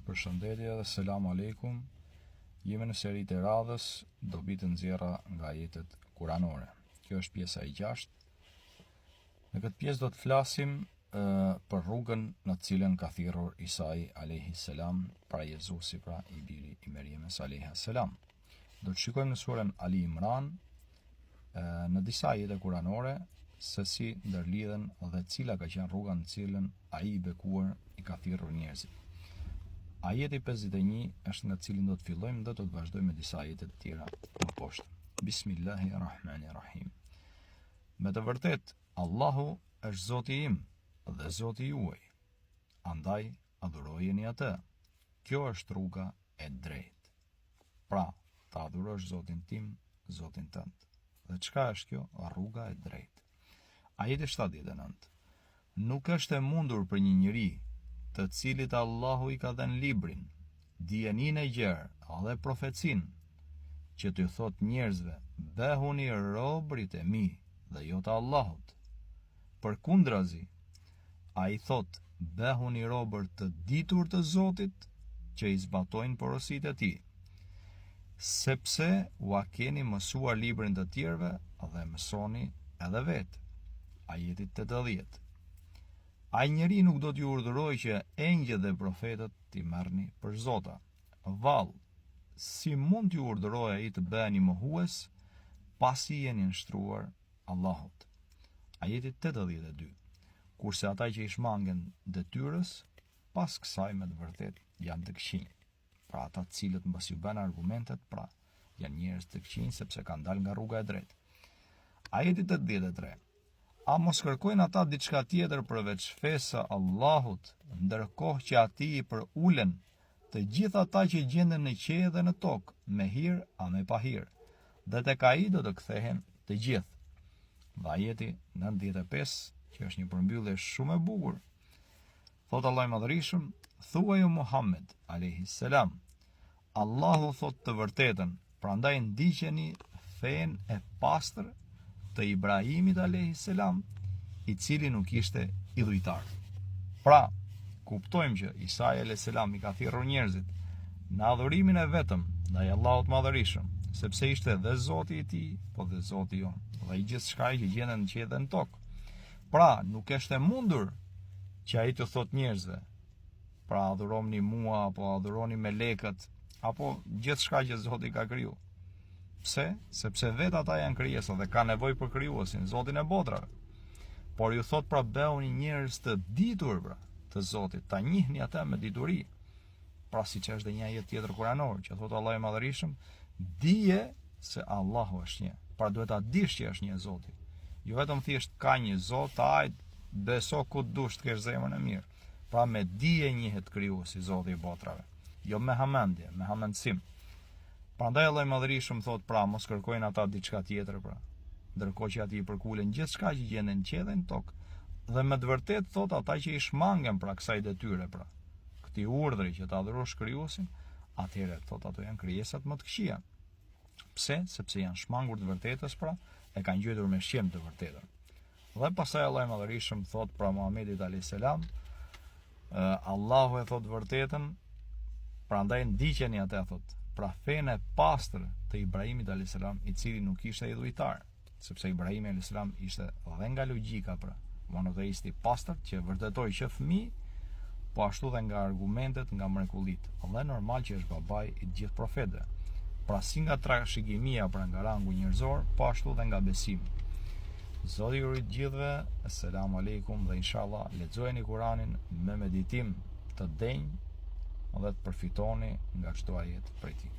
Përshëndetje dhe selam aleikum. Jemi në seritë e radhës dobi të nxjerra nga ajetet kuranore. Kjo është pjesa e 6. Në këtë pjesë do të flasim për rrugën në të cilën ka thirrur Isai alayhi salam para Jezusi, pra i biri i Meriemës alayha salam. Do të shikojmë në surën Ali Imran në disa ajete kuranore se si ndërlidhen dhe cila ka qenë rruga në cilën ai i bekuar i ka thirrur njerëzit. Ajeti 51 është nga cilin do të fillojmë dhe do të vazhdojmë me disa ajete të tjera më poshtë. Bismillahirrahmanirrahim. Me të vërtet, Allahu është Zoti im dhe Zoti juaj. Andaj adhurojeni atë. Kjo është rruga e drejtë. Pra, ta adhurosh Zotin tim, Zotin tënd. Dhe çka është kjo rruga e drejtë? Ajeti 79. Nuk është e mundur për një njeri të cilit Allahu i ka dhënë librin, dijenin e gjerë dhe profecin, që të thot njerëzve, behuni robërit e mi dhe jo të Allahut. Përkundrazi, ai thot, behuni robër të ditur të Zotit, që i zbatojnë porositë e tij, sepse ua keni mësuar librin të tjerëve dhe mësoni edhe vetë. Ajeti 80. Ai njeri nuk do t'ju urdhëroj që engjët dhe profetët t'i merrni për zota. Vallë, si mund t'ju urdhëroj ai të bëheni mohues pasi jeni nështruar Allahut. Ajeti 82. Kurse ata që i shmangen detyrës, pas kësaj me të vërtet janë të këqinj. Pra ata të cilët mbas ju bën argumentet, pra janë njerëz të këqinj sepse kanë dalë nga rruga e drejtë. Ajeti 83. A mos kërkojnë ata diçka tjetër përveç fesë Allahut, ndërkohë që ati i për ulen të gjitha ata që gjenden në qejë dhe në tokë, me hir a me pa hir, dhe tek ai do të kthehen të gjithë. Dhe ajeti 95, që është një përmbyllje shumë e bukur. Thot Allah i Madhërisht, thuaj o Muhammed alayhi salam, Allahu thot të vërtetën, prandaj ndiqeni fen e pastër të Ibrahimit alayhi salam, i cili nuk ishte idhujtar. Pra, kuptojmë që Isai alayhi salam i ka thirrur njerëzit në adhurimin e vetëm ndaj Allahut Madhërisht, sepse ishte dhe Zoti i tij, po dhe Zoti jon, dhe i gjithçka që gjenden në qiell dhe në tokë. Pra, nuk është e mundur që ai të thot njerëzve, pra adhuroni mua, apo adhuroni melekët, apo gjithçka që Zoti ka kriju. Pse? Sepse vetë ata janë krijesa dhe ka nevojë për krijuesin, Zotin e botrave. Por ju thot pra bëhuni njerëz të ditur pra të Zotit, ta njihni atë me dituri. Pra siç është dhe një ajet tjetër kuranor, që thot Allahu i Madhërisht, dije se Allahu është një. Pra duhet ta dish që është një Zoti. Jo vetëm thjesht ka një Zot, ai beso ku dush të kesh zemrën e mirë. Pra me dije njihet krijuesi, Zoti i botrave. Jo me hamendje, me hamendësim. Prandaj Allah i Madhërisht thot pra mos kërkojnë ata diçka tjetër pra, ndërkohë që ati i përkulen gjithçka që gjenden në qiell dhe në tokë. Dhe me të vërtet thot ata që i shmangen pra kësaj detyre pra, këtij urdhri që ta adhurosh krijuesin, atëherë thot ato janë krijesat më të këqija. Pse? Sepse janë shmangur të vërtetës pra, e kanë gjetur me shqim të vërtetën. Dhe pastaj Allah i Madhërisht thot pra Muhamedit alayhis salam, Allahu e thot vërtetën, prandaj ndiqeni atë thot. Pra fenë e pastër të Ibrahimit alayhis salam, i cili nuk ishte idhujtar, sepse Ibrahimi alayhis salam ishte dhe nga logjika pra, monoteist i pastër që vërtetoi që fëmijë, po ashtu dhe nga argumentet, nga mrekullitë. Dhe normal që është babai i gjithë profetëve. Pra si nga trashëgimia pra nga rangu njerëzor, po ashtu dhe nga besimi. Zoti ju rit gjithëve, asalamu aleikum dhe inshallah lexojeni Kuranin me meditim të denjë dhe të përfitoni nga çdo ajet prej tij.